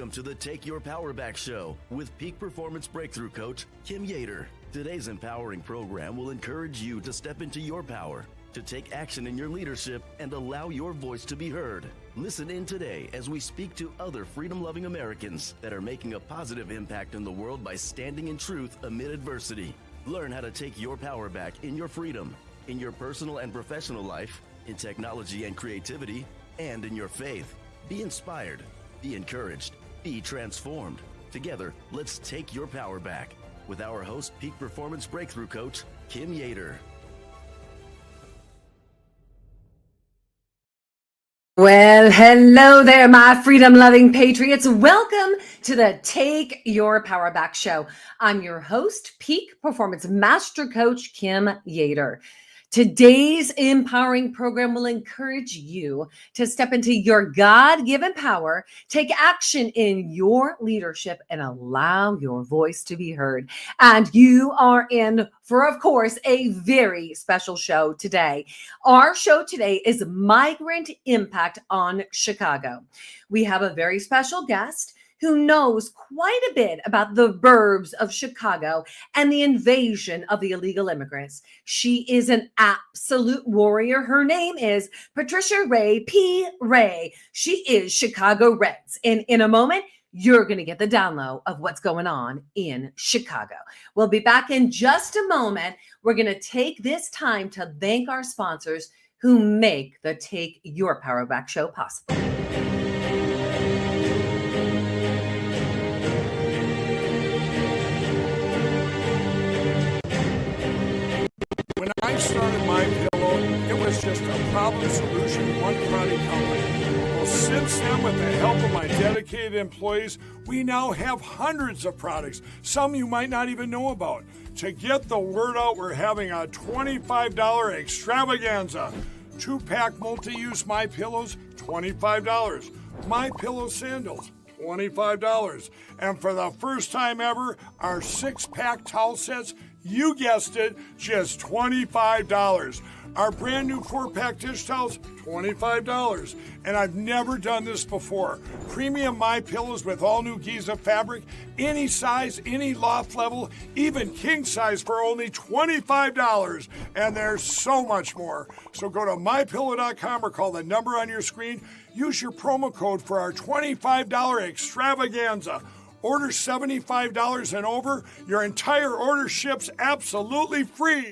Welcome to the Take Your Power Back Show with Peak Performance Breakthrough Coach Kim Yeater. Today's empowering program will encourage you to step into your power, to take action in your leadership, and allow your voice to be heard. Listen in today as we speak to other freedom-loving Americans that are making a positive impact in the world by standing in truth amid adversity. Learn how to take your power back in your freedom, in your personal and professional life, in technology and creativity, and in your faith. Be inspired. Be encouraged. Be transformed. Together, let's take your power back with our host, Peak Performance Breakthrough Coach, Kim Yeater. Well, hello there, my freedom-loving patriots. Welcome to the Take Your Power Back Show. I'm your host, Peak Performance Master Coach, Kim Yeater. Today's empowering program will encourage you to step into your God-given power, take action in your leadership, and allow your voice to be heard. And you are in for, of course, a very special show today. Our show today is Migrant Impact on Chicago. We have a very special guest who knows quite a bit about the burbs of Chicago and the invasion of the illegal immigrants. She is an absolute warrior. Her name is Patricia Ray. She is Chicago Reds. And in a moment, you're going to get the download of what's going on in Chicago. We'll be back in just a moment. We're going to take this time to thank our sponsors who make the Take Your Power Back show possible. When I started My Pillow, it was just a problem solution, one product company. Well, since then, with the help of my dedicated employees, we now have hundreds of products, some you might not even know about. To get the word out, we're having a $25 extravaganza. 2-pack multi-use My Pillows, $25. My Pillow sandals, $25. And for the first time ever, our 6-pack towel sets, you guessed it, just $25. Our brand new 4-pack dish towels, $25. And I've never done this before. Premium My Pillows with all new Giza fabric, any size, any loft level, even king size for only $25. And there's so much more. So go to mypillow.com or call the number on your screen. Use your promo code for our $25 extravaganza. Order $75 and over. Your entire order ships absolutely free.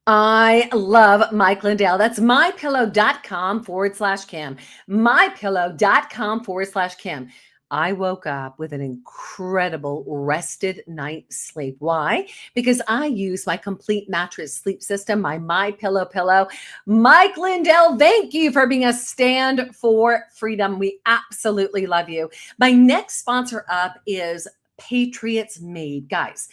I love Mike Lindell. That's mypillow.com/Kim. mypillow.com/Kim. I woke up with an incredible rested night's sleep. Why? Because I use my complete mattress sleep system, my pillow. Mike Lindell, thank you for being a stand for freedom. We absolutely love you. My next sponsor up is Patriots Made. Guys,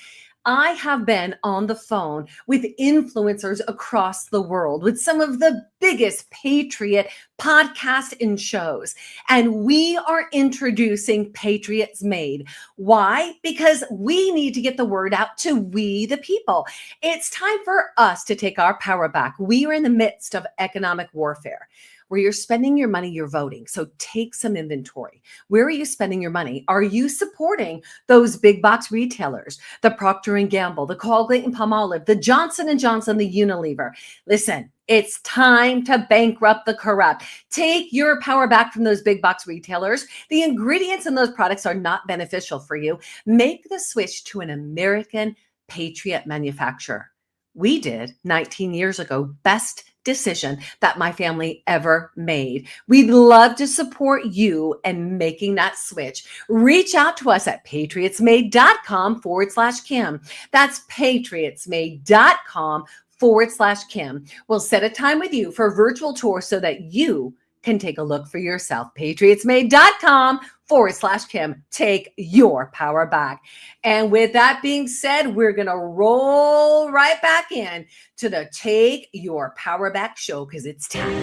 I have been on the phone with influencers across the world, with some of the biggest Patriot podcasts and shows. And we are introducing Patriots Made. Why? Because we need to get the word out to we the people. It's time for us to take our power back. We are in the midst of economic warfare. Where you're spending your money, you're voting. So take some inventory. Where are you spending your money? Are you supporting those big box retailers, the Procter & Gamble, the Colgate and Palmolive, the Johnson & Johnson, the Unilever? Listen, it's time to bankrupt the corrupt. Take your power back from those big box retailers. The ingredients in those products are not beneficial for you. Make the switch to an American Patriot manufacturer. We did 19 years ago. Best decision that my family ever made. We'd love to support you in making that switch. Reach out to us at patriotsmade.com/Kim. That's patriotsmade.com/Kim. We'll set a time with you for a virtual tour so that you can take a look for yourself. patriotsmade.com/Kim. Take your power back. And with that being said, we're going to roll right back in to the Take Your Power Back show because it's time.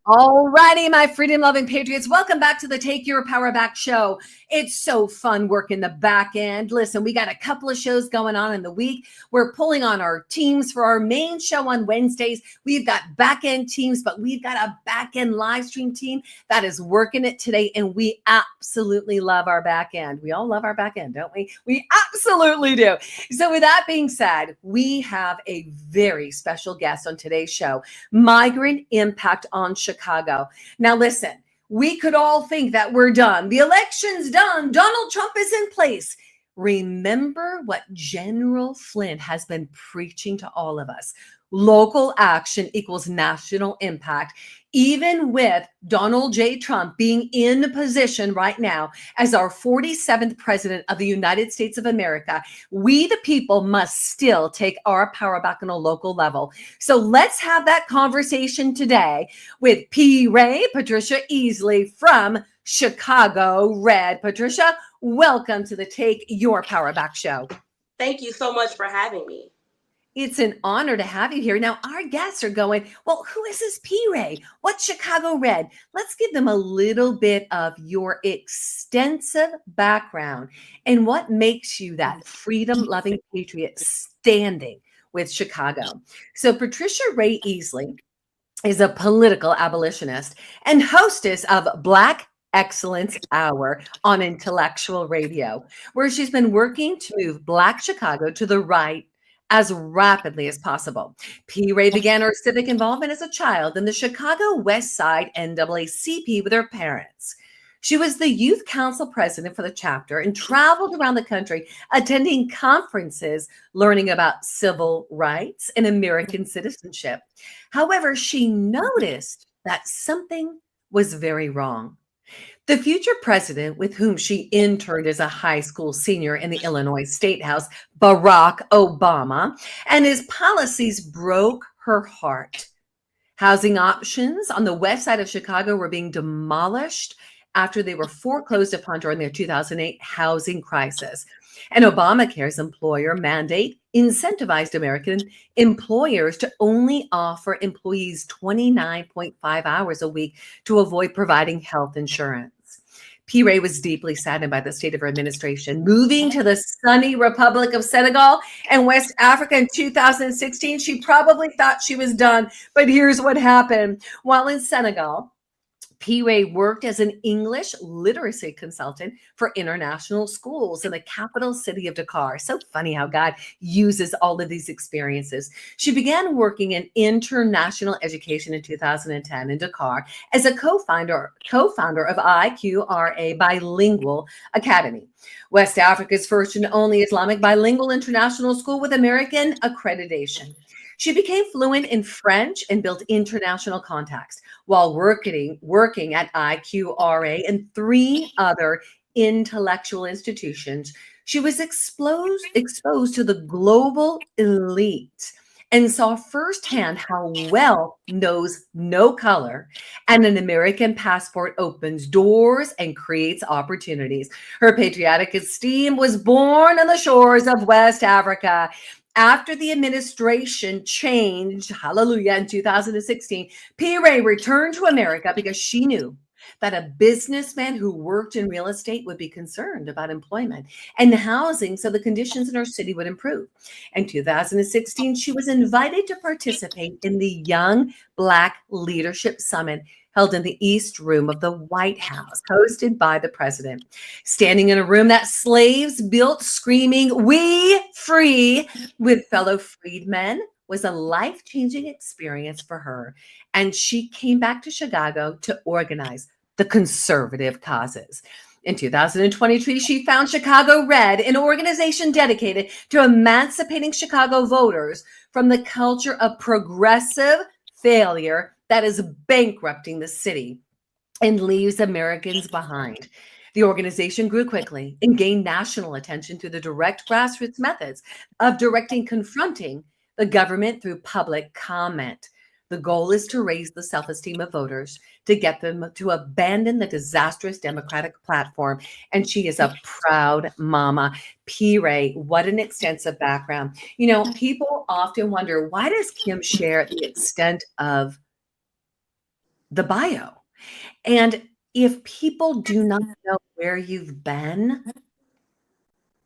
All righty, my freedom-loving patriots, welcome back to the Take Your Power Back show. It's so fun working the back end. Listen, we got a couple of shows going on in the week. We're pulling on our teams for our main show on Wednesdays. We've got back end teams, but we've got a back end live stream team that is working it today, and we absolutely love our back end. We all love our back end, don't we? We absolutely do. So with that being said, we have a very special guest on today's show, Migrant Impact on Chicago. Now, listen, we could all think that we're done. The election's done. Donald Trump is in place. Remember what General Flynn has been preaching to all of us. Local action equals national impact. Even with Donald J. Trump being in position right now as our 47th president of the United States of America, we the people must still take our power back on a local level. So let's have that conversation today with P. Ray, Patricia Easley from Chicago Red. Patricia, welcome to the Take Your Power Back show. Thank you so much for having me. It's an honor to have you here. Now, our guests are going, well, who is this P-Ray? What's Chicago Red? Let's give them a little bit of your extensive background and what makes you that freedom-loving patriot standing with Chicago. So Patricia Ray Easley is a political abolitionist and hostess of Black Excellence Hour on Intellectual Radio, where she's been working to move Black Chicago to the right as rapidly as possible. P. Ray began her civic involvement as a child in the Chicago West Side NAACP with her parents. She was the youth council president for the chapter and traveled around the country attending conferences, learning about civil rights and American citizenship. However, she noticed that something was very wrong. The future president, with whom she interned as a high school senior in the Illinois State House, Barack Obama, and his policies broke her heart. Housing options on the west side of Chicago were being demolished after they were foreclosed upon during their 2008 housing crisis. And Obamacare's employer mandate incentivized American employers to only offer employees 29.5 hours a week to avoid providing health insurance. P. Ray was deeply saddened by the state of her administration. Moving to the sunny Republic of Senegal and West Africa in 2016, she probably thought she was done. But here's what happened. While in Senegal, P. Ray worked as an English literacy consultant for international schools in the capital city of Dakar. So funny how God uses all of these experiences. She began working in international education in 2010 in Dakar as a co-founder of IQRA Bilingual Academy, West Africa's first and only Islamic bilingual international school with American accreditation. She became fluent in French and built international contacts while working at IQRA and 3 other intellectual institutions. She was exposed to the global elite and saw firsthand how wealth knows no color and an American passport opens doors and creates opportunities. Her patriotic esteem was born on the shores of West Africa. After the administration changed, hallelujah, in 2016, P. Ray returned to America because she knew that a businessman who worked in real estate would be concerned about employment and housing so the conditions in her city would improve. In 2016, she was invited to participate in the Young Black Leadership Summit held in the East Room of the White House, hosted by the president. Standing in a room that slaves built, screaming, "We free," with fellow freedmen was a life-changing experience for her. And she came back to Chicago to organize the conservative causes. In 2023, she found Chicago Red, an organization dedicated to emancipating Chicago voters from the culture of progressive failure that is bankrupting the city and leaves Americans behind. The organization grew quickly and gained national attention through the direct grassroots methods of confronting the government through public comment. The goal is to raise the self-esteem of voters, to get them to abandon the disastrous Democratic platform. And she is a proud mama. P. Ray, what an extensive background. You know, people often wonder, why does Kim share the extent of the bio. And if people do not know where you've been,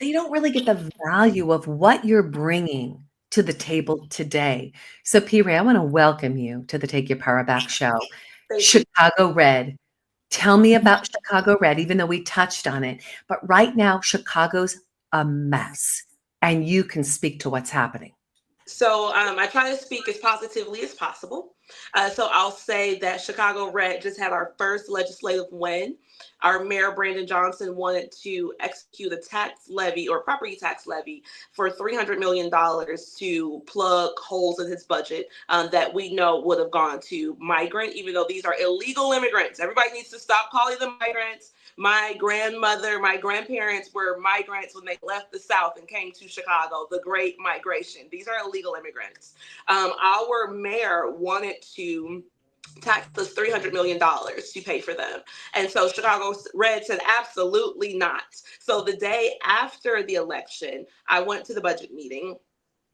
they don't really get the value of what you're bringing to the table today. So, P. Ray, I want to welcome you to the Take Your Power Back show. Thank you. Chicago Red. Tell me about Chicago Red, even though we touched on it. But right now, Chicago's a mess, and you can speak to what's happening. So I try to speak as positively as possible. So I'll say that Chicago Red just had our first legislative win. Our mayor, Brandon Johnson, wanted to execute a tax levy or property tax levy for $300 million to plug holes in his budget that we know would have gone to migrant, even though these are illegal immigrants. Everybody needs to stop calling them migrants. My grandmother, my grandparents were migrants when they left the South and came to Chicago, the Great Migration. These are illegal immigrants. Our mayor wanted to tax us $300 million to pay for them. And so Chicago Red said, absolutely not. So the day after the election, I went to the budget meeting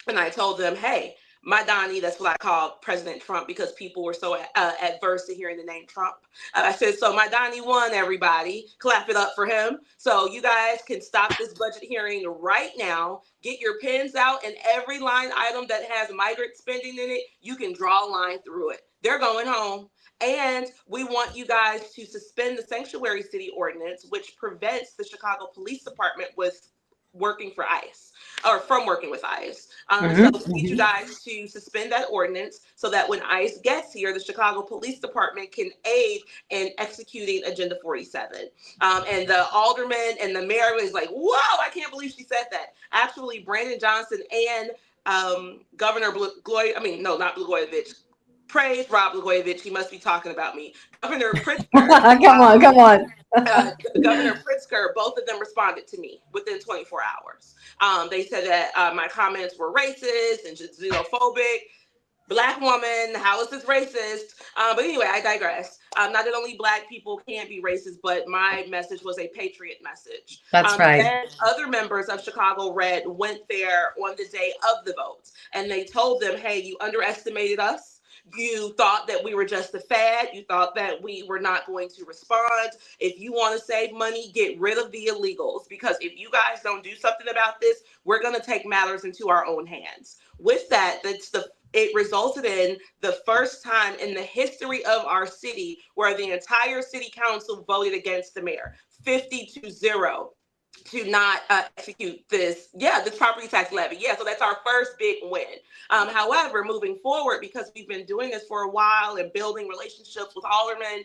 and I told them, hey, my Donnie, that's what I call President Trump because people were so adverse to hearing the name Trump. I said, so my Donnie won, everybody. Clap it up for him. So you guys can stop this budget hearing right now. Get your pens out, and every line item that has migrant spending in it, you can draw a line through it. They're going home. And we want you guys to suspend the sanctuary city ordinance, which prevents the Chicago Police Department with working for ICE or from working with ICE. So we need you guys to suspend that ordinance so that when ICE gets here, the Chicago Police Department can aid in executing Agenda 47. And the alderman and the mayor was like, whoa, I can't believe she said that. Actually, Brandon Johnson and Governor not Blagojevich. Praise Rob Blagojevich. He must be talking about me. Governor Pritzker. Come on. Governor Pritzker, both of them responded to me within 24 hours. They said that my comments were racist and xenophobic. Black woman, how is this racist? But anyway, I digress. Not that only Black people can't be racist, but my message was a patriot message. That's right. And other members of Chicago Red went there on the day of the vote, and they told them, hey, you underestimated us. You thought that we were just a fad. You thought that we were not going to respond. If you want to save money, get rid of the illegals, because if you guys don't do something about this, we're going to take matters into our own hands. With that, it resulted in the first time in the history of our city where the entire city council voted against the mayor, 50-0. To not execute this property tax levy. So that's our first big win. However, moving forward, because we've been doing this for a while and building relationships with aldermen,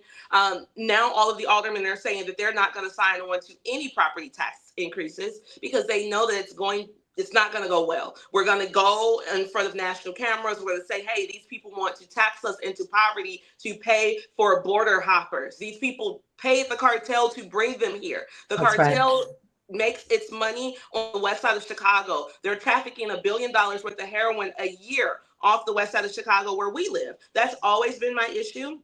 now all of the aldermen are saying that they're not going to sign on to any property tax increases because they know that it's not going to go well. We're going to go in front of national cameras. We're going to say, hey, these people want to tax us into poverty to pay for border hoppers. These people paid the cartel to bring them here. That's cartel right. Makes its money on the west side of Chicago. They're trafficking $1 billion worth of heroin a year off the west side of Chicago where we live. That's always been my issue.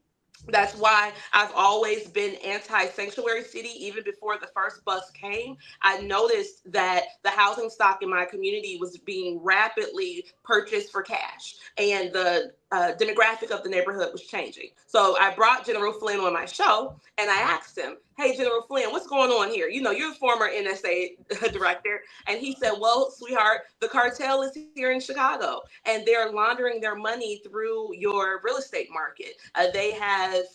That's why I've always been anti-sanctuary city. Even before the first bus came, I noticed that the housing stock in my community was being rapidly purchased for cash, and the demographic of the neighborhood was changing. So I brought General Flynn on my show, and I asked him, hey, General Flynn, what's going on here? You know, you're the former NSA director. And he said, well, sweetheart, the cartel is here in Chicago, and they're laundering their money through your real estate market. They have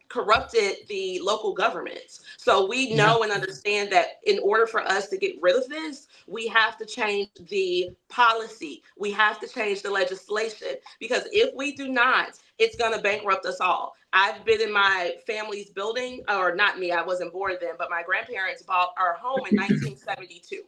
corrupted the local governments. So we know and understand that in order for us to get rid of this, we have to change the policy. We have to change the legislation, because if we do not, it's going to bankrupt us all. I've been in my family's building, or not me, I wasn't born then, but my grandparents bought our home in 1972.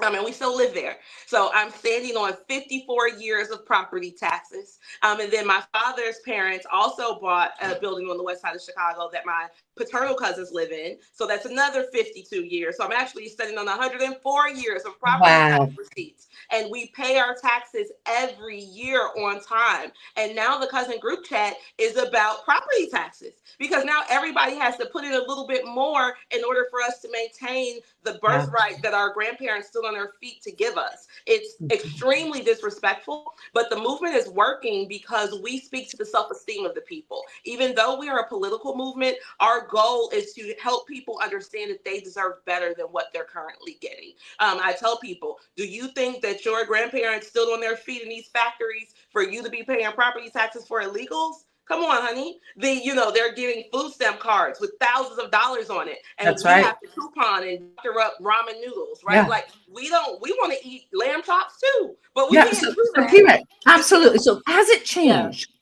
And we still live there. So I'm standing on 54 years of property taxes. And then my father's parents also bought a building on the west side of Chicago that my paternal cousins live in. So that's another 52 years. So I'm actually sitting on 104 years of property tax receipts. And we pay our taxes every year on time. And now the cousin group chat is about property taxes, because now everybody has to put in a little bit more in order for us to maintain the birthright that our grandparents stood on on their feet to give us. It's extremely disrespectful, but the movement is working because we speak to the self-esteem of the people. Even though we are a political movement, our goal is to help people understand that they deserve better than what they're currently getting. I tell people, do you think that your grandparents stood on their feet in these factories for you to be paying property taxes for illegals? Come on, honey. They're giving food stamp cards with thousands of dollars on it. And That's we right. have to coupon and doctor up ramen noodles, right? Yeah. Like we want to eat lamb chops too, but we Yeah, can't so, do so that. P-Ray, absolutely. So has it changed?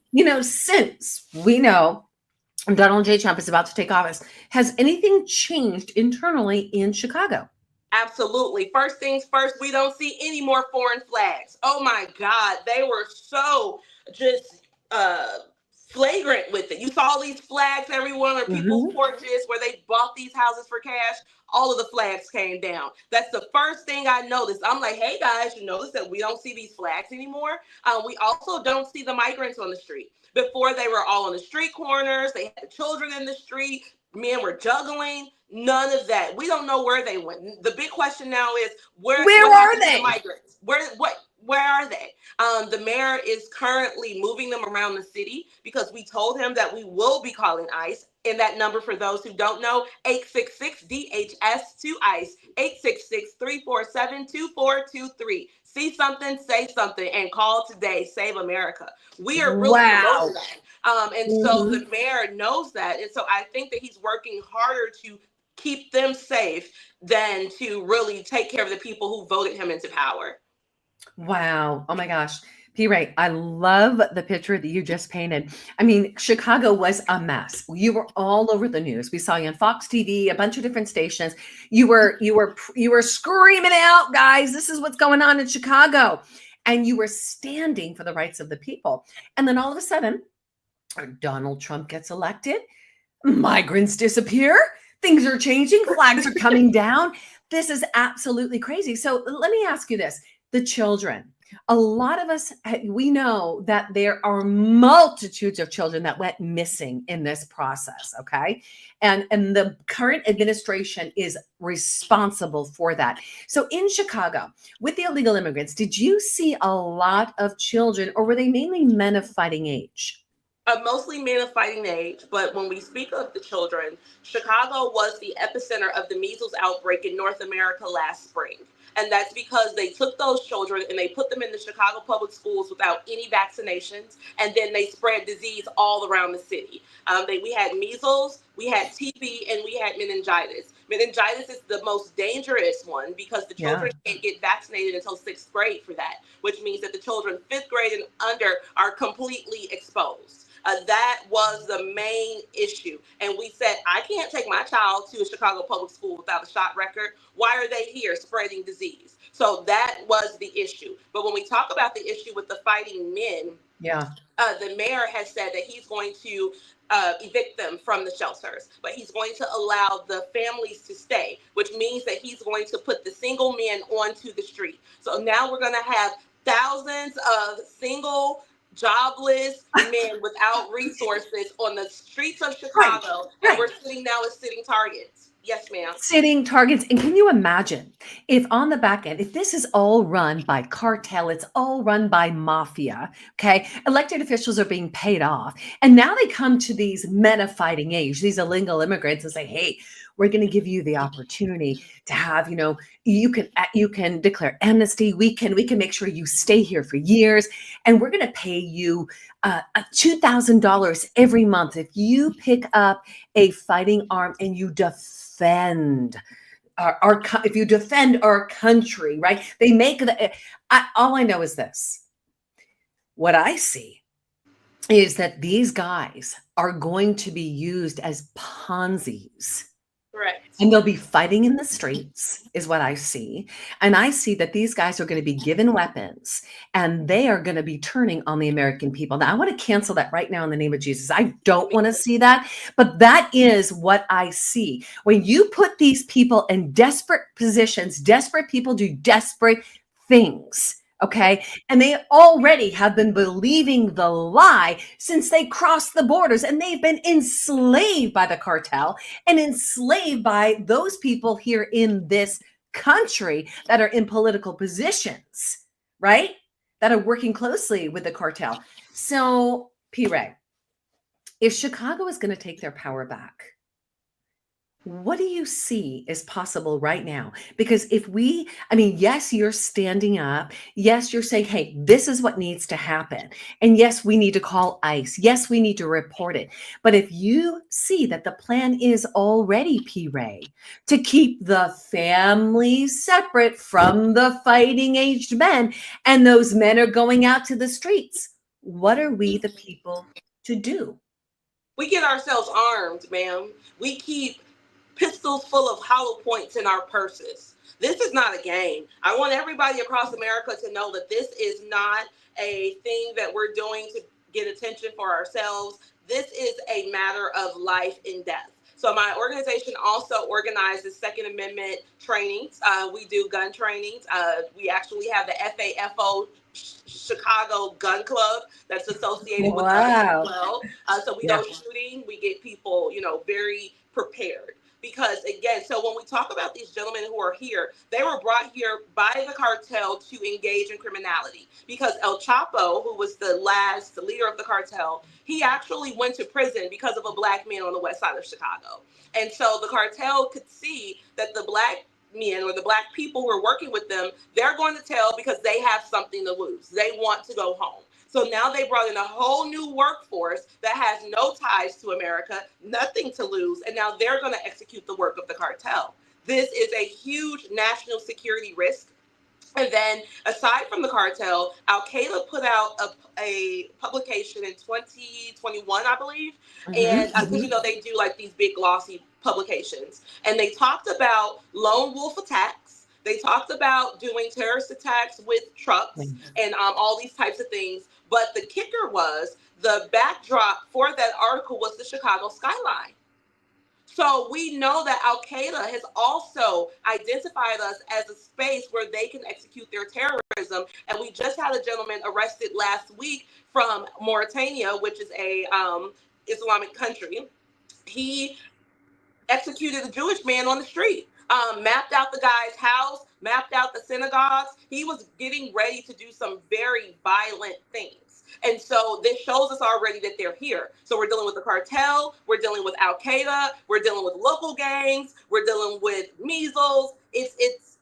Since we know Donald J. Trump is about to take office, has anything changed internally in Chicago? Absolutely. First things first, we don't see any more foreign flags. Oh my God, they were so just flagrant with it. You saw these flags everywhere on people's porches where they bought these houses for cash. All of the flags came down. That's the first thing I noticed. I'm like, hey guys, you notice that we don't see these flags anymore? We also don't see the migrants on the street. Before, they were all on the street corners. They had the children in the street. Men were juggling. None of that. We don't know where they went. The big question now is what are they? The migrants? Where are they? The mayor is currently moving them around the city because we told him that we will be calling ICE. And that number, for those who don't know, 866-DHS-2-ICE, 866-347-2423. See something, say something, and call today. Save America. We are really promoting that. So the mayor knows that. And so I think that he's working harder to keep them safe than to really take care of the people who voted him into power. Wow. Oh my gosh. P-Ray, I love the picture that you just painted. I mean, Chicago was a mess. You were all over the news. We saw you on Fox TV, a bunch of different stations. You were screaming out, guys, this is what's going on in Chicago. And you were standing for the rights of the people. And then all of a sudden, Donald Trump gets elected. Migrants disappear. Things are changing. Flags are coming down. This is absolutely crazy. So let me ask you this. The children. A lot of us, we know that there are multitudes of children that went missing in this process, okay? And the current administration is responsible for that. So in Chicago, with the illegal immigrants, did you see a lot of children, or were they mainly men of fighting age? Mostly men of fighting age, but when we speak of the children, Chicago was the epicenter of the measles outbreak in North America last spring. And that's because they took those children and they put them in the Chicago public schools without any vaccinations. And then they spread disease all around the city. We had measles, we had TB, and we had meningitis. Meningitis is the most dangerous one because the children can't get vaccinated until 6th grade for that, which means that the children 5th grade and under are completely exposed. That was the main issue. And we said, I can't take my child to a Chicago public school without a shot record. Why are they here spreading disease? So that was the issue. But when we talk about the issue with the fighting men, the mayor has said that he's going to evict them from the shelters, but he's going to allow the families to stay, which means that he's going to put the single men onto the street. So now we're going to have thousands of single jobless men without resources on the streets of Chicago. And we're sitting now as sitting targets. Yes, ma'am. Sitting targets. And can you imagine if on the back end, if this is all run by cartel, it's all run by mafia, okay? Elected officials are being paid off. And now they come to these men of fighting age, these illegal immigrants, and say, hey, we're going to give you the opportunity to have, you can declare amnesty. We can make sure you stay here for years. And we're going to pay you $2,000 every month if you pick up a fighting arm and you defend if you defend our country, right? They make all I know is this. What I see is that these guys are going to be used as Ponzi's. Correct. And they'll be fighting in the streets is what I see. And I see that these guys are going to be given weapons and they are going to be turning on the American people. Now, I want to cancel that right now in the name of Jesus. I don't want to see that, but that is what I see. When you put these people in desperate positions, desperate people do desperate things. Okay. And they already have been believing the lie since they crossed the borders, and they've been enslaved by the cartel and enslaved by those people here in this country that are in political positions, right? That are working closely with the cartel. So, P. Ray, if Chicago is going to take their power back, what do you see is possible right now? Because yes, you're standing up. Yes, you're saying, hey, this is what needs to happen. And yes, we need to call ICE. Yes, we need to report it. But if you see that the plan is already, P. Ray, to keep the families separate from the fighting aged men, and those men are going out to the streets, what are we, the people, to do? We get ourselves armed, ma'am. We keep pistols full of hollow points in our purses. This is not a game. I want everybody across America to know that this is not a thing that we're doing to get attention for ourselves. This is a matter of life and death. So my organization also organizes Second Amendment trainings. We do gun trainings. We actually have the FAFO Chicago Gun Club that's associated with us as well. So we go shooting. We get people, very prepared. Because again, so when we talk about these gentlemen who are here, they were brought here by the cartel to engage in criminality. Because El Chapo, who was the leader of the cartel, he actually went to prison because of a black man on the west side of Chicago. And so the cartel could see that the black men or the black people who are working with them, they're going to tell because they have something to lose. They want to go home. So now they brought in a whole new workforce that has no ties to America, nothing to lose, and now they're going to execute the work of the cartel. This is a huge national security risk. And then aside from the cartel, Al-Qaeda put out a publication in 2021, I believe. And because, they do like these big glossy publications. And they talked about lone wolf attacks. They talked about doing terrorist attacks with trucks and all these types of things. But the kicker was the backdrop for that article was the Chicago skyline. So we know that Al-Qaeda has also identified us as a space where they can execute their terrorism. And we just had a gentleman arrested last week from Mauritania, which is a Islamic country. He executed a Jewish man on the street, mapped out the guy's house, mapped out the synagogues. He was getting ready to do some very violent things. And so this shows us already that they're here. So we're dealing with the cartel, we're dealing with Al-Qaeda, we're dealing with local gangs, we're dealing with measles.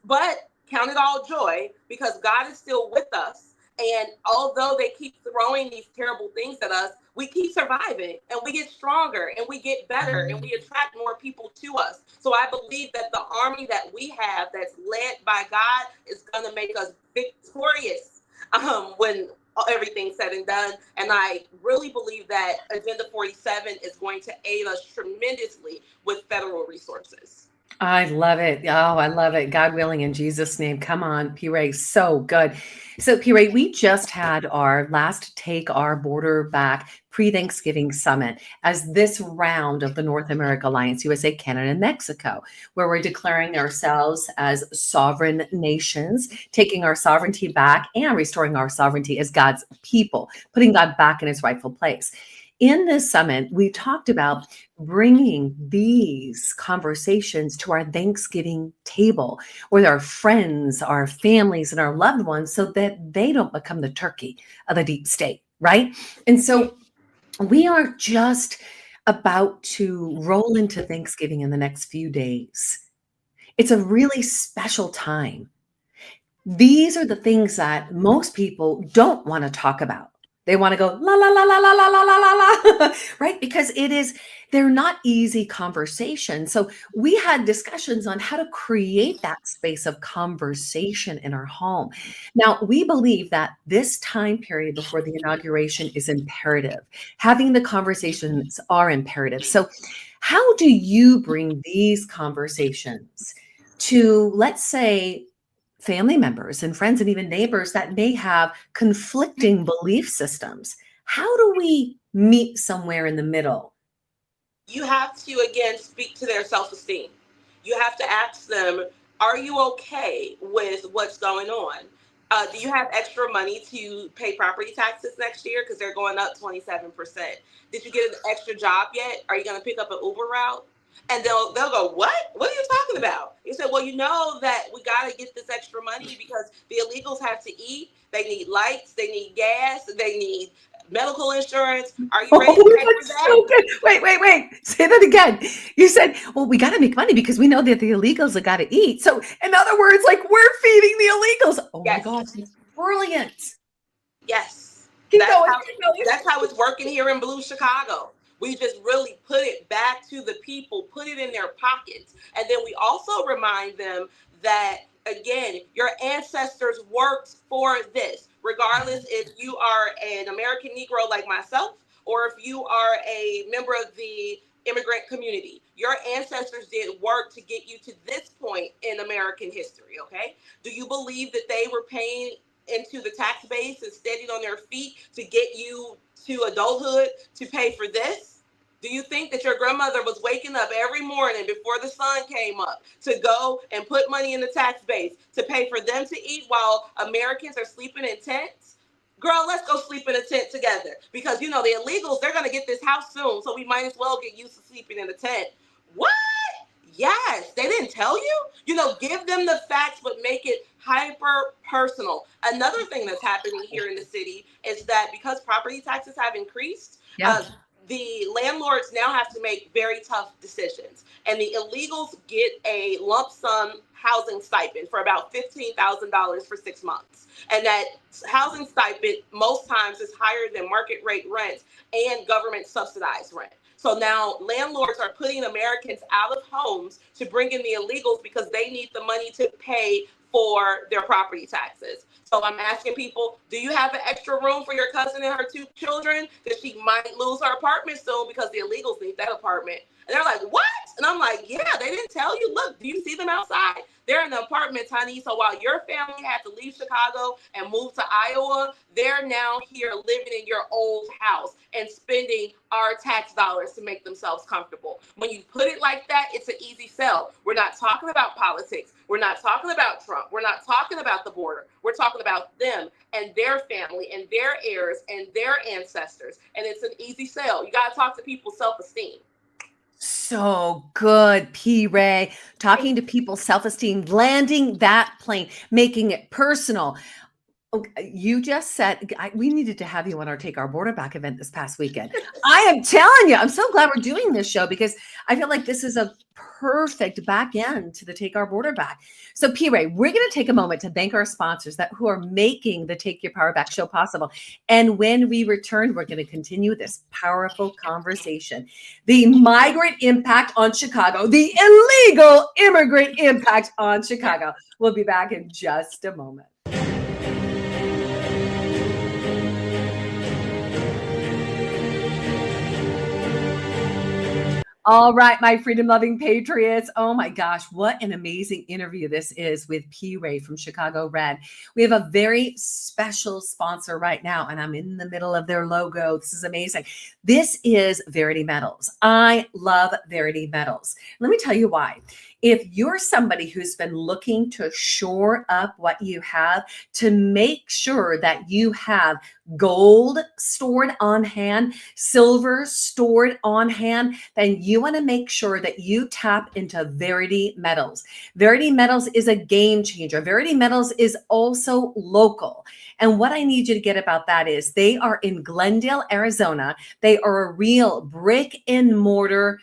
But count it all joy because God is still with us. And although they keep throwing these terrible things at us, we keep surviving and we get stronger and we get better and we attract more people to us. So I believe that the army that we have that's led by God is going to make us victorious when everything's said and done. And I really believe that Agenda 47 is going to aid us tremendously with federal resources. I love it. Oh, I love it. God willing, in Jesus' name. Come on, P. Ray. So good. So, P. Ray, we just had our last Take Our Border Back pre-Thanksgiving summit as this round of the North America Alliance, USA, Canada, and Mexico, where we're declaring ourselves as sovereign nations, taking our sovereignty back and restoring our sovereignty as God's people, putting God back in his rightful place. In this summit, we talked about bringing these conversations to our Thanksgiving table with our friends, our families, and our loved ones so that they don't become the turkey of the deep state, right? And so we are just about to roll into Thanksgiving in the next few days. It's a really special time. These are the things that most people don't want to talk about. They want to go la la la la la la la la la, right? Because they're not easy conversations. So we had discussions on how to create that space of conversation in our home. Now, we believe that this time period before the inauguration is imperative. Having the conversations are imperative. So how do you bring these conversations to, let's say, family members and friends and even neighbors that may have conflicting belief systems? How do we meet somewhere in the middle? You have to, again, speak to their self-esteem. You have to ask them, are you okay with what's going on? Do you have extra money to pay property taxes next year? Because they're going up 27%. Did you get an extra job yet? Are you going to pick up an Uber route? And they'll go, what? What are you talking about? He said, well, you know that we got to get this extra money because the illegals have to eat. They need lights. They need gas. They need medical insurance. Are you ready to pay for That's that? so good. Wait. Say that again. You said, well, we got to make money because we know that the illegals have got to eat. So in other words, like we're feeding the illegals. Oh my Yes. gosh, it's brilliant. Yes. Keep That's going. how it's working here in Blue Chicago. We just really put it back to the people, put it in their pockets. And then we also remind them that, again, your ancestors worked for this, regardless if you are an American Negro like myself, or if you are a member of the immigrant community. Your ancestors did work to get you to this point in American history, okay? Do you believe that they were paying into the tax base and standing on their feet to get you to adulthood to pay for this? Do you think that your grandmother was waking up every morning before the sun came up to go and put money in the tax base to pay for them to eat while Americans are sleeping in tents? Girl, let's go sleep in a tent together because, you know, the illegals, they're going to get this house soon, so we might as well get used to sleeping in a tent. What? Yes, they didn't tell you? You know, give them the facts, but make it hyper personal. Another thing that's happening here in the city is that because property taxes have increased, the landlords now have to make very tough decisions. And the illegals get a lump sum housing stipend for about $15,000 for 6 months. And that housing stipend most times is higher than market rate rent and government subsidized rent. So now landlords are putting Americans out of homes to bring in the illegals because they need the money to pay for their property taxes. So I'm asking people, do you have an extra room for your cousin and her 2 children? Because she might lose her apartment soon because the illegals need that apartment. And they're like, what? And I'm like, yeah, they didn't tell you. Look, do you see them outside? They're in the apartments, honey. So while your family had to leave Chicago and move to Iowa, they're now here living in your old house and spending our tax dollars to make themselves comfortable. When you put it like that, it's an easy sell. We're not talking about politics. We're not talking about Trump. We're not talking about the border. We're talking about them and their family and their heirs and their ancestors. And it's an easy sell. You got to talk to people's self-esteem. So good, P. Ray. Talking to people's self-esteem, landing that plane, making it personal. Okay, you just said we needed to have you on our Take Our Border Back event this past weekend. I am telling you, I'm so glad we're doing this show because I feel like this is a perfect back end to the Take Our Border Back. So P. Ray, we're going to take a moment to thank our sponsors who are making the Take Your Power Back show possible. And when we return, we're going to continue this powerful conversation. The migrant impact on Chicago, the illegal immigrant impact on Chicago. We'll be back in just a moment. All right, my freedom-loving patriots. Oh my gosh, what an amazing interview this is with P. Ray from Chicago Red. We have a very special sponsor right now, and I'm in the middle of their logo. This is amazing. This is Verity Metals. I love Verity Metals. Let me tell you why. If you're somebody who's been looking to shore up what you have, to make sure that you have gold stored on hand, silver stored on hand, then you want to make sure that you tap into Verity Metals. Verity Metals is a game changer. Verity Metals is also local. And what I need you to get about that is they are in Glendale, Arizona. They are a real brick and mortar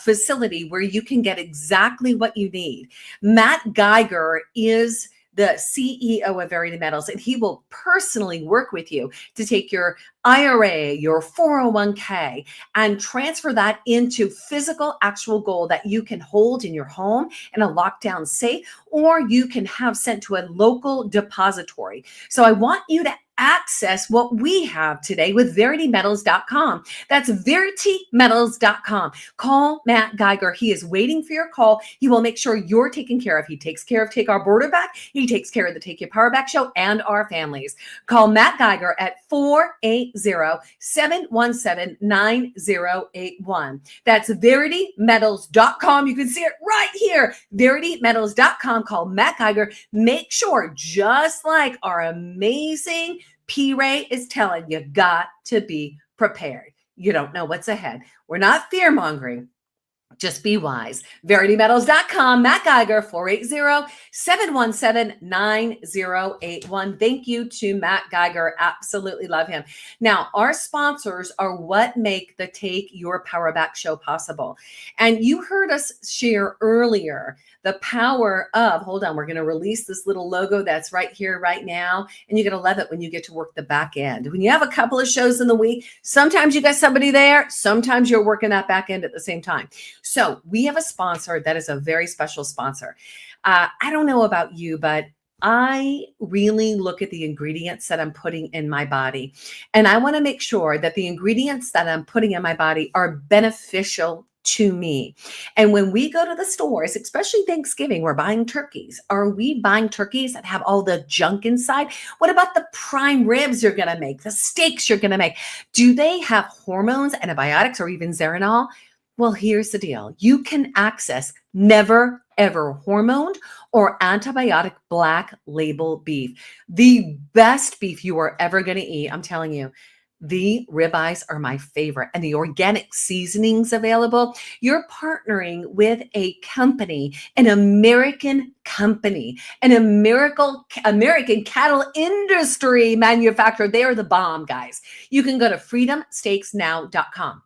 facility where you can get exactly what you need. Matt Geiger is the CEO of Verity Metals, and he will personally work with you to take your IRA, your 401k, and transfer that into physical, actual gold that you can hold in your home in a lockdown safe, or you can have sent to a local depository. So I want you to access what we have today with veritymetals.com. That's veritymetals.com. Call Matt Geiger. He is waiting for your call. He will make sure you're taken care of. He takes care of Take Our Border Back. He takes care of the Take Your Power Back show and our families. Call Matt Geiger at 480-717-9081. That's veritymetals.com. You can see it right here. veritymetals.com. Call Matt Geiger. Make sure, just like our amazing P. Ray is telling you, got to be prepared. You don't know what's ahead. We're not fear mongering, Just be wise. VerityMetals.com, Matt Geiger, 480-717-9081. Thank you to Matt Geiger. Absolutely love him. Now, our sponsors are what make the Take Your Power Back show possible. And you heard us share earlier the power of, hold on, we're going to release this little logo that's right here, right now. And you're going to love it when you get to work the back end. When you have a couple of shows in the week, sometimes you got somebody there, sometimes you're working that back end at the same time. So we have a sponsor that is a very special sponsor. I don't know about you, but I really look at the ingredients that I'm putting in my body. And I want to make sure that the ingredients that I'm putting in my body are beneficial to me. And when we go to the stores, especially Thanksgiving, we're buying turkeys. Are we buying turkeys that have all the junk inside? What about the prime ribs you're going to make, the steaks you're going to make? Do they have hormones, antibiotics, or even Zeranol? Well, here's the deal. You can access never, ever hormoned or antibiotic black label beef. The best beef you are ever going to eat. I'm telling you. The ribeyes are my favorite, and the organic seasonings available. You're partnering with a company, an American company, an American cattle industry manufacturer. They are the bomb, guys. You can go to freedomsteaksnow.com.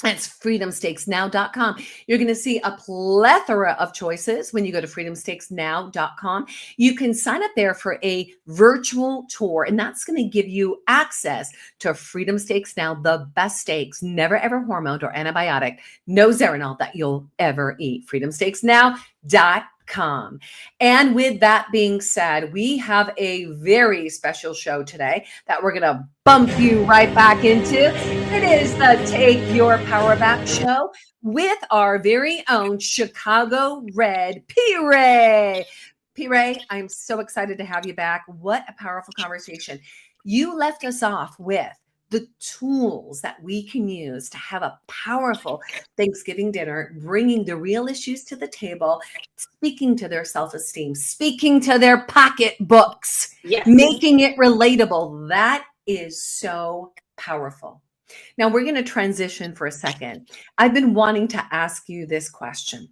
That's freedomsteaksnow.com. You're going to see a plethora of choices when you go to freedomsteaksnow.com. You can sign up there for a virtual tour, and that's going to give you access to Freedom Steaks Now, the best steaks, never ever hormoned or antibiotic, no Zeranol that you'll ever eat. freedomsteaksnow.com. And with that being said, we have a very special show today that we're going to bump you right back into. It is the Take Your Power Back show with our very own Chicago Red, P-Ray. P-Ray, I'm so excited to have you back. What a powerful conversation. You left us off with the tools that we can use to have a powerful Thanksgiving dinner, bringing the real issues to the table, speaking to their self-esteem, speaking to their pocketbooks, Yes. making it relatable. That is so powerful. Now we're going to transition for a second. I've been wanting to ask you this question.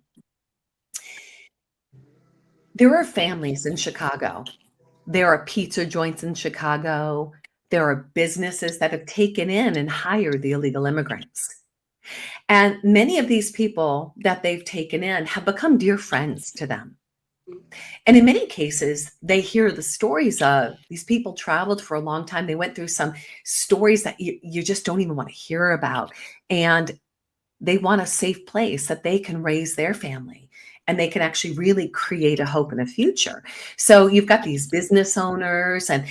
There are families in Chicago. There are pizza joints in Chicago. There are businesses that have taken in and hired the illegal immigrants. And many of these people that they've taken in have become dear friends to them. And in many cases, they hear the stories of these people traveled for a long time. They went through some stories that you just don't even want to hear about. And they want a safe place that they can raise their family. And they can actually really create a hope in the future. So you've got these business owners, and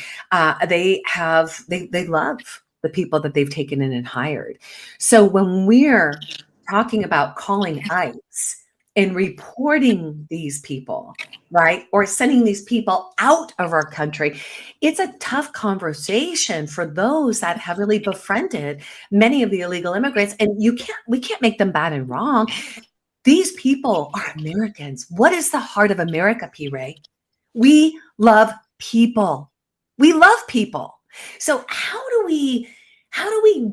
they love the people that they've taken in and hired. So when we're talking about calling ICE and reporting these people, right, or sending these people out of our country, it's a tough conversation for those that have really befriended many of the illegal immigrants. And we can't make them bad and wrong. These people are Americans. What is the heart of America, P-Ray? We love people. We love people. So how do we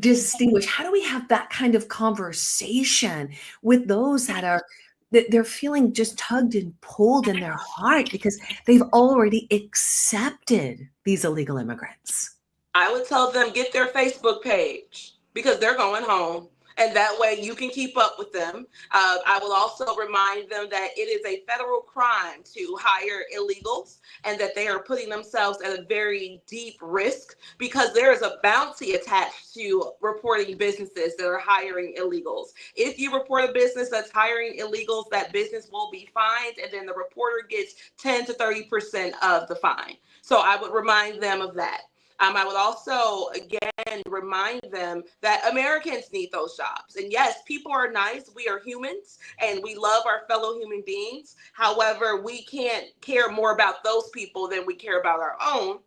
distinguish? How do we have that kind of conversation with those that they're feeling just tugged and pulled in their heart because they've already accepted these illegal immigrants? I would tell them, get their Facebook page because they're going home. And that way you can keep up with them. I will also remind them that it is a federal crime to hire illegals and that they are putting themselves at a very deep risk because there is a bounty attached to reporting businesses that are hiring illegals. If you report a business that's hiring illegals, that business will be fined, and then the reporter gets 10 to 30% of the fine. So I would remind them of that. I would also, again, remind them that Americans need those jobs. And yes, people are nice. We are humans and we love our fellow human beings. However, we can't care more about those people than we care about our own.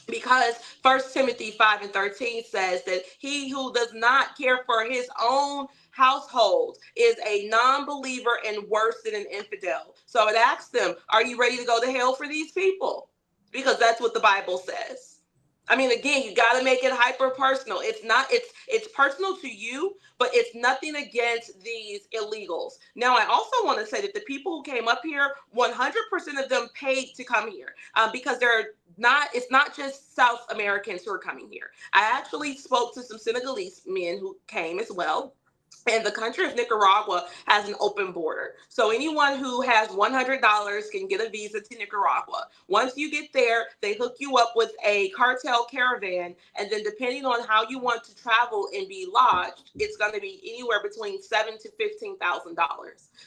Because 1 Timothy 5:13 says that he who does not care for his own household is a non-believer and worse than an infidel. So I would ask them, are you ready to go to hell for these people? Because that's what the Bible says. I mean, again, you got to make it hyper personal. It's personal to you, but it's nothing against these illegals. Now, I also want to say that the people who came up here, 100% of them paid to come here, because it's not just South Americans who are coming here. I actually spoke to some Senegalese men who came as well. And the country of Nicaragua has an open border. So anyone who has $100 can get a visa to Nicaragua. Once you get there, they hook you up with a cartel caravan. And then depending on how you want to travel and be lodged, it's going to be anywhere between $7,000 to $15,000.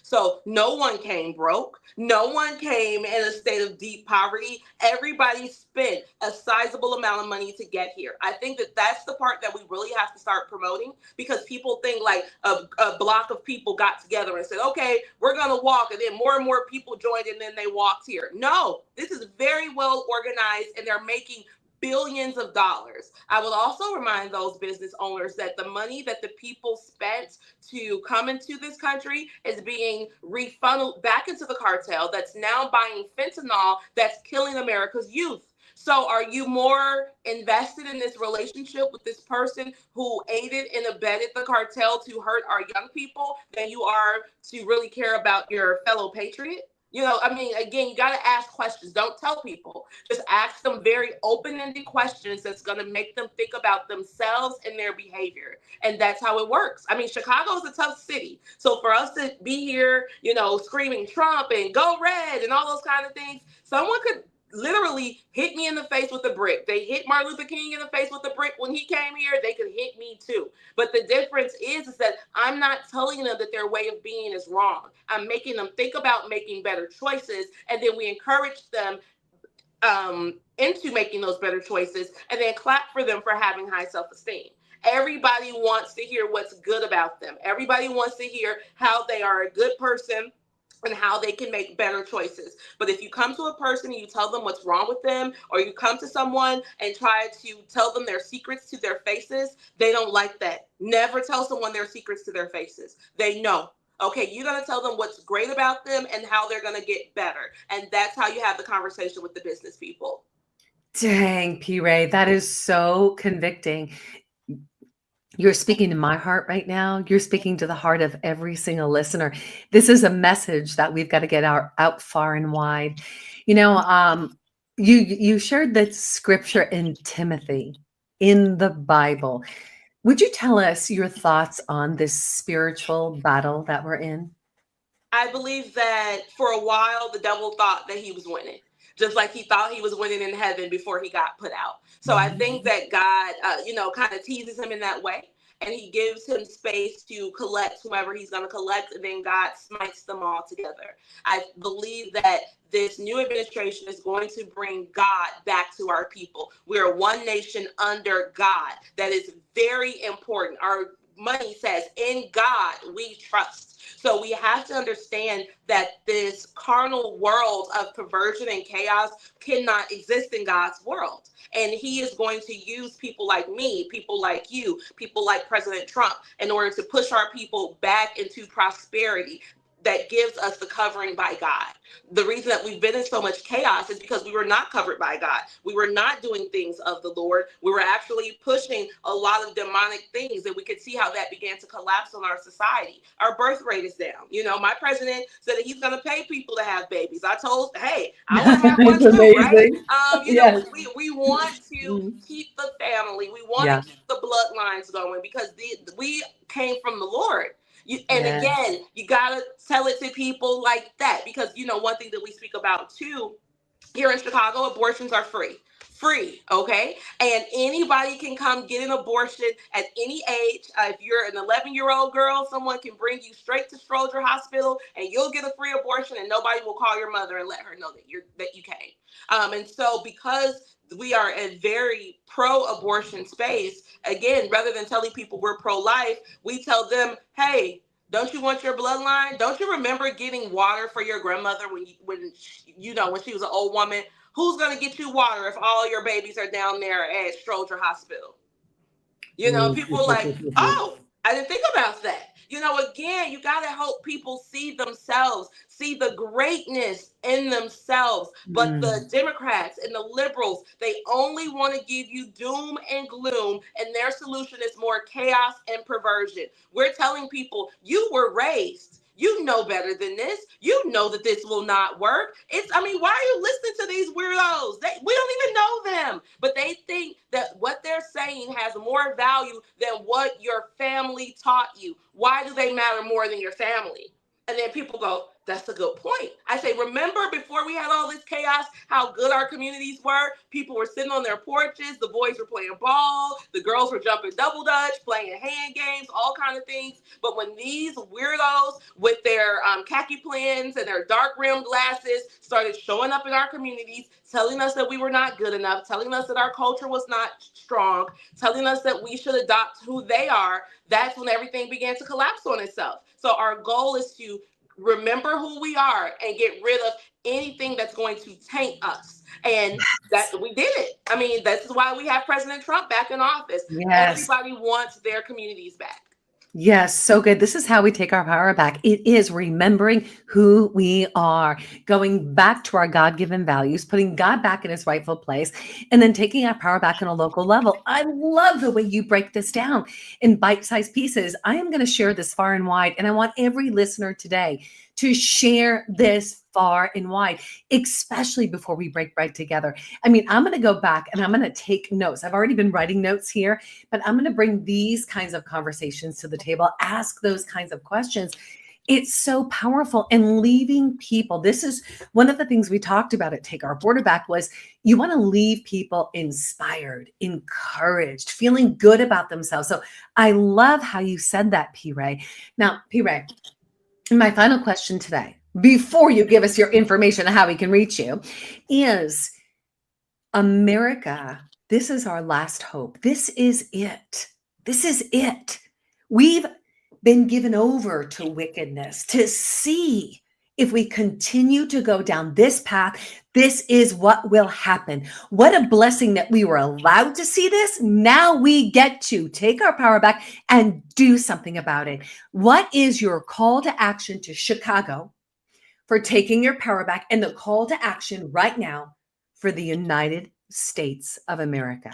So no one came broke. No one came in a state of deep poverty. Everybody spent a sizable amount of money to get here. I think that that's the part that we really have to start promoting, because people think like a block of people got together and said, okay, we're going to walk. And then more and more people joined and then they walked here. No, this is very well organized and they're making billions of dollars. I will also remind those business owners that the money that the people spent to come into this country is being refunneled back into the cartel that's now buying fentanyl that's killing America's youth. So are you more invested in this relationship with this person who aided and abetted the cartel to hurt our young people than you are to really care about your fellow patriot? You know, I mean, again, you got to ask questions. Don't tell people. Just ask them very open-ended questions that's going to make them think about themselves and their behavior. And that's how it works. I mean, Chicago is a tough city. So for us to be here, you know, screaming Trump and go red and all those kind of things, someone could literally hit me in the face with a brick. They hit Martin Luther King in the face with a brick when he came here. They could hit me too. But the difference is that I'm not telling them that their way of being is wrong. I'm making them think about making better choices, and then we encourage them into making those better choices, and then clap for them for having high self-esteem. Everybody wants to hear what's good about them. Everybody wants to hear how they are a good person and how they can make better choices. But if you come to a person and you tell them what's wrong with them, or you come to someone and try to tell them their secrets to their faces, they don't like that. Never tell someone their secrets to their faces. They know. Okay, you're going to tell them what's great about them and how they're going to get better. And that's how you have the conversation with the business people. Dang, P. Ray, that is so convicting. You're speaking to my heart right now. You're speaking to the heart of every single listener. This is a message that we've got to get out far and wide. You know, you shared that scripture in Timothy in the Bible. Would you tell us your thoughts on this spiritual battle that we're in? I believe that for a while, the devil thought that he was winning, just like he thought he was winning in heaven before he got put out. So I think that God, kind of teases him in that way. And he gives him space to collect whoever he's going to collect. And then God smites them all together. I believe that this new administration is going to bring God back to our people. We are one nation under God. That is very important. Our money says, in God we trust. So we have to understand that this carnal world of perversion and chaos cannot exist in God's world. And he is going to use people like me, people like you, people like President Trump in order to push our people back into prosperity that gives us the covering by God. The reason that we've been in so much chaos is because we were not covered by God. We were not doing things of the Lord. We were actually pushing a lot of demonic things, and we could see how that began to collapse on our society. Our birth rate is down. You know, my president said that he's going to pay people to have babies. I told, hey, I want to have one too, right? Yes. We want to keep the family. We want to keep the bloodlines going because we came from the Lord. Again, you got to tell it to people like that because, one thing that we speak about too, here in Chicago, abortions are free, okay? And anybody can come get an abortion at any age. If you're an 11-year-old girl, someone can bring you straight to Stroger Hospital and you'll get a free abortion and nobody will call your mother and let her know that you came. And so because we are a very pro-abortion space, again, rather than telling people we're pro-life, we tell them, hey, don't you want your bloodline? Don't you remember getting water for your grandmother when she was an old woman? Who's going to get you water if all your babies are down there at Stroger Hospital? People are like, oh, I didn't think about that. Again, you got to help people see themselves, see the greatness in themselves. But the Mm. Democrats and the liberals, they only want to give you doom and gloom, and their solution is more chaos and perversion. We're telling people, you were raised. You know better than this. You know that this will not work. Why are you listening to these weirdos? We don't even know them, but they think that what they're saying has more value than what your family taught you. Why do they matter more than your family? And then people go, that's a good point. I say, remember before we had all this chaos, how good our communities were? People were sitting on their porches. The boys were playing ball. The girls were jumping double dutch, playing hand games, all kind of things. But when these weirdos with their khaki plans and their dark rimmed glasses started showing up in our communities, telling us that we were not good enough, telling us that our culture was not strong, telling us that we should adopt who they are, that's when everything began to collapse on itself. So our goal is to remember who we are and get rid of anything that's going to taint us. And that we did it. This is why we have President Trump back in office. Yes. Everybody wants their communities back. Yes, so good. This is how we take our power back. It is remembering who we are, going back to our God-given values, putting God back in his rightful place, and then taking our power back on a local level. I love the way you break this down in bite-sized pieces. I am going to share this far and wide, and I want every listener today to share this far and wide, especially before we break bread together. I'm going to go back and I'm going to take notes. I've already been writing notes here, but I'm going to bring these kinds of conversations to the table, ask those kinds of questions. It's so powerful. And leaving people, this is one of the things we talked about at Take Our Border Back, was you want to leave people inspired, encouraged, feeling good about themselves. So I love how you said that, P. Ray. Now, P. Ray, my final question today, before you give us your information on how we can reach you, is America. This is our last hope. This is it. This is it. We've been given over to wickedness to see if we continue to go down this path, this is what will happen. What a blessing that we were allowed to see this. Now we get to take our power back and do something about it. What is your call to action to Chicago for taking your power back, and the call to action right now for the United States of America?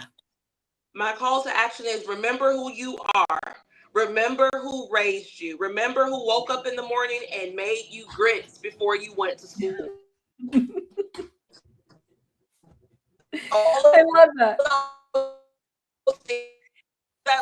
My call to action is remember who you are. Remember who raised you. Remember who woke up in the morning and made you grits before you went to school. I love that.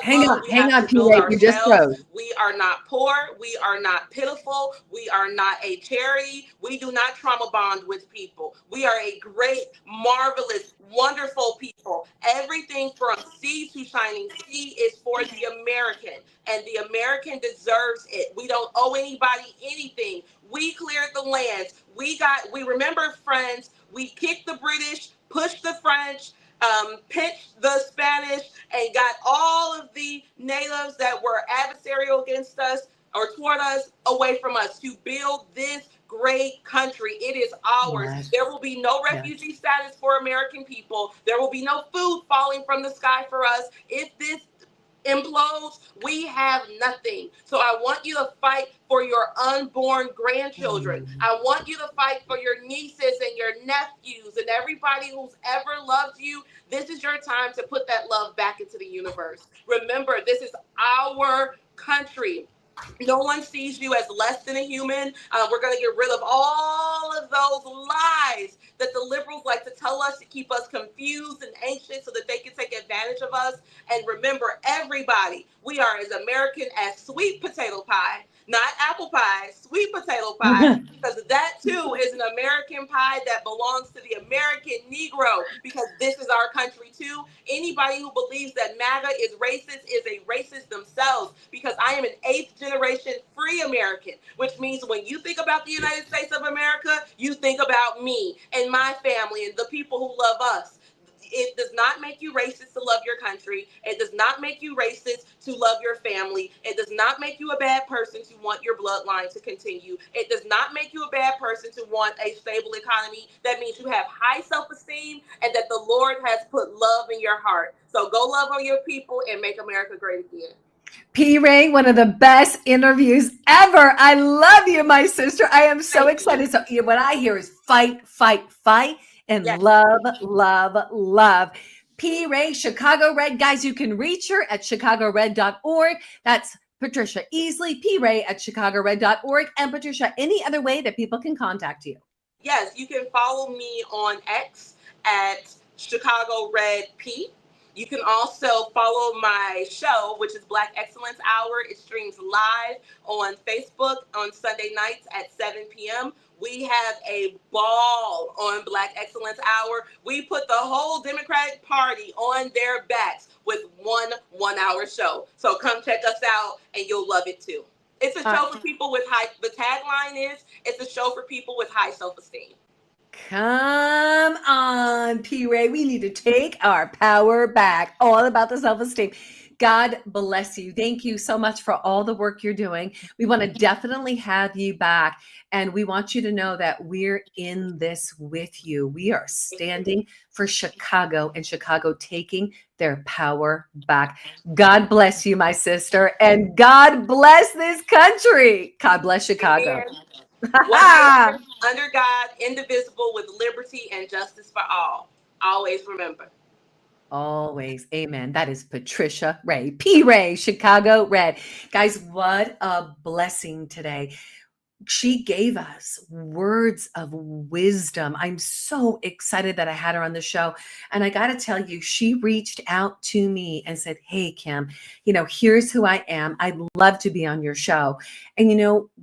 Hang on, P. Ray, you just froze. We are not poor. We are not pitiful. We are not a charity. We do not trauma bond with people. We are a great, marvelous, wonderful people. Everything from sea to shining sea is for the American, and the American deserves it. We don't owe anybody anything. We cleared the lands. We remember friends. We kicked the British, pushed the French, pinched the Spanish, and got all of the natives that were adversarial against us or toward us away from us to build this great country. It is ours. Yes. There will be no refugee status for American people. There will be no food falling from the sky for us. If this implodes, we have nothing. So I want you to fight for your unborn grandchildren. I want you to fight for your nieces and your nephews and everybody who's ever loved you. This is your time to put that love back into the universe. Remember, this is our country. No one sees you as less than a human. We're going to get rid of all of those lies that the liberals like to tell us to keep us confused and anxious so that they can take advantage of us. And remember, everybody, we are as American as sweet potato pie, not apple pie, sweet potato pie, because that too is an American pie that belongs to the American Negro, because this is our country too. Anybody who believes that MAGA is a racist themselves, because I am an 8th generation free American, which means when you think about the United States of America, you think about me and my family and the people who love us. It does not make you racist to love your country. It does not make you racist to love your family. It does not make you a bad person to want your bloodline to continue. It does not make you a bad person to want a stable economy. That means you have high self-esteem and that the Lord has put love in your heart. So go love on your people and make America great again. P. Ray, one of the best interviews ever. I love you, my sister. I am so excited. So what I hear is fight, fight, fight, and Yes. love, love, love. P. Ray, Chicago Red. Guys, you can reach her at chicagored.org. That's Patricia Easley, P. Ray at chicagored.org. And Patricia, any other way that people can contact you? Yes, you can follow me on X at Chicago Red P. You can also follow my show, which is Black Excellence Hour. It streams live on Facebook on Sunday nights at 7 p.m. We have a ball on Black Excellence Hour. We put the whole Democratic Party on their backs with one 1-hour show. So come check us out and you'll love it too. It's a show for people with the tagline is, it's a show for people with high self-esteem. Come on, P. Ray. We need to take our power back. All about the self-esteem. God bless you. Thank you so much for all the work you're doing. We want to definitely have you back. And we want you to know that we're in this with you. We are standing for Chicago and Chicago taking their power back. God bless you, my sister. And God bless this country. God bless Chicago. Under God, indivisible, with liberty and justice for all. Always remember. Always. Amen. That is Patricia Ray, P. Ray, Chicago Red. Guys, what a blessing today. She gave us words of wisdom. I'm so excited that I had her on the show. And I got to tell you, she reached out to me and said, hey, Kim, here's who I am. I'd love to be on your show. And,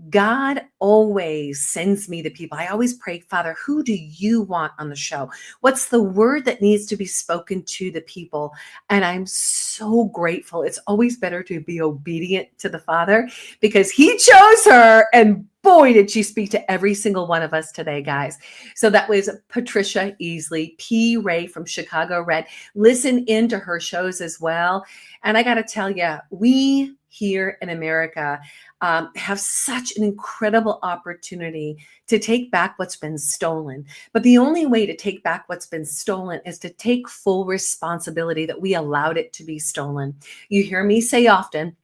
God always sends me the people. I always pray, Father, who do you want on the show? What's the word that needs to be spoken to the people? And I'm so grateful. It's always better to be obedient to the Father because he chose her, and boy, did she speak to every single one of us today, guys. So that was Patricia Easley, P. Ray from Chicago Red. Listen into her shows as well. And I got to tell you, we here in America have such an incredible opportunity to take back what's been stolen. But the only way to take back what's been stolen is to take full responsibility that we allowed it to be stolen. You hear me say often,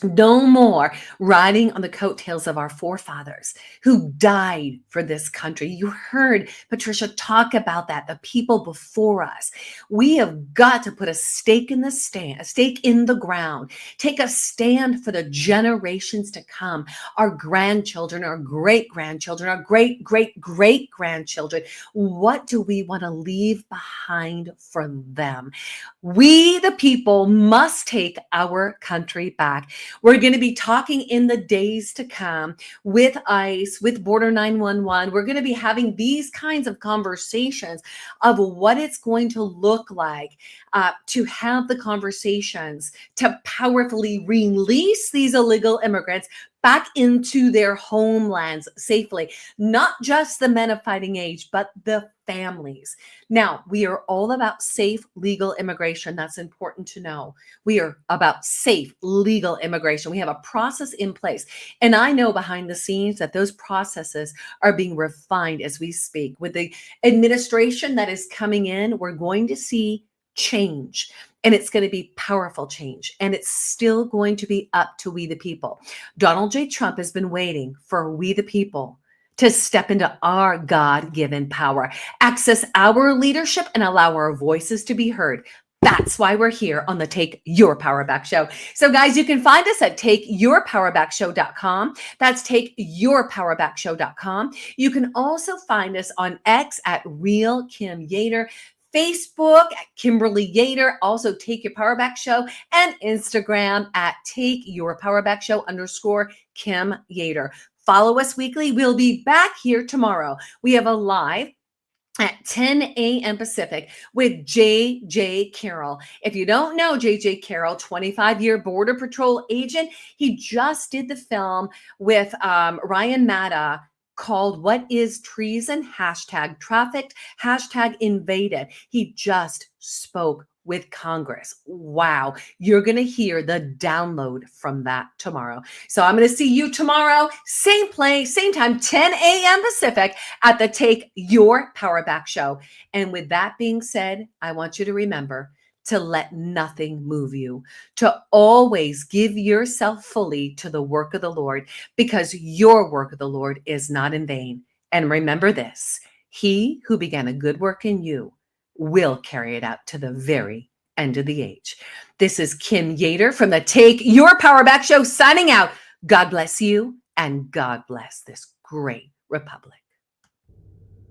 no more riding on the coattails of our forefathers who died for this country. You heard Patricia talk about that, the people before us. We have got to put a stake in the ground, take a stand for the generations to come, our grandchildren, our great-grandchildren, our great-great-great-grandchildren. What do we want to leave behind for them? We, the people, must take our country back. We're going to be talking in the days to come with ICE, with Border 911. We're going to be having these kinds of conversations of what it's going to look like to have the conversations to powerfully release these illegal immigrants back into their homelands safely. Not just the men of fighting age, but the families. Now, we are all about safe, legal immigration. That's important to know. We are about safe, legal immigration. We have a process in place. And I know behind the scenes that those processes are being refined as we speak. With the administration that is coming in, we're going to see change. And it's going to be powerful change. And it's still going to be up to we the people. Donald J. Trump has been waiting for we the people to step into our God-given power, access our leadership, and allow our voices to be heard. That's why we're here on the Take Your Power Back Show. So guys, you can find us at takeyourpowerbackshow.com. That's takeyourpowerbackshow.com. You can also find us on X at Real Kim Yeater, Facebook at Kimberly Yeater, also Take Your Power Back Show, and Instagram at Take Your Power Back Show _Kim Yeater. Follow us weekly. We'll be back here tomorrow. We have a live at 10 a.m. Pacific with J.J. Carroll. If you don't know J.J. Carroll, 25-year Border Patrol agent, he just did the film with Ryan Maddow called What is Treason? #trafficked, #invaded. He just spoke with Congress. Wow. You're going to hear the download from that tomorrow. So I'm going to see you tomorrow, same place, same time, 10 a.m. Pacific at the Take Your Power Back Show. And with that being said, I want you to remember to let nothing move you, to always give yourself fully to the work of the Lord, because your work of the Lord is not in vain. And remember this, he who began a good work in you will carry it out to the very end of the age. This is Kim Yeater from the Take Your Power Back Show signing out. God bless you and God bless this great republic.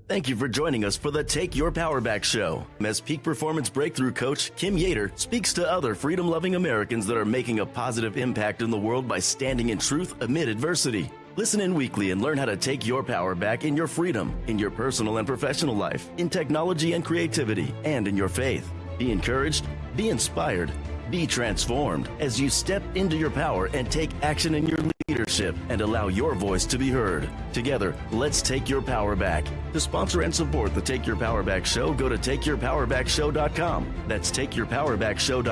Thank you for joining us for the Take Your Power Back Show. As Peak Performance Breakthrough Coach Kim Yeater speaks to other freedom-loving Americans that are making a positive impact in the world by standing in truth amid adversity. Listen in weekly and learn how to take your power back in your freedom, in your personal and professional life, in technology and creativity, and in your faith. Be encouraged, be inspired, be transformed as you step into your power and take action in your leadership and allow your voice to be heard. Together, let's take your power back. To sponsor and support the Take Your Power Back Show, go to takeyourpowerbackshow.com. That's takeyourpowerbackshow.com.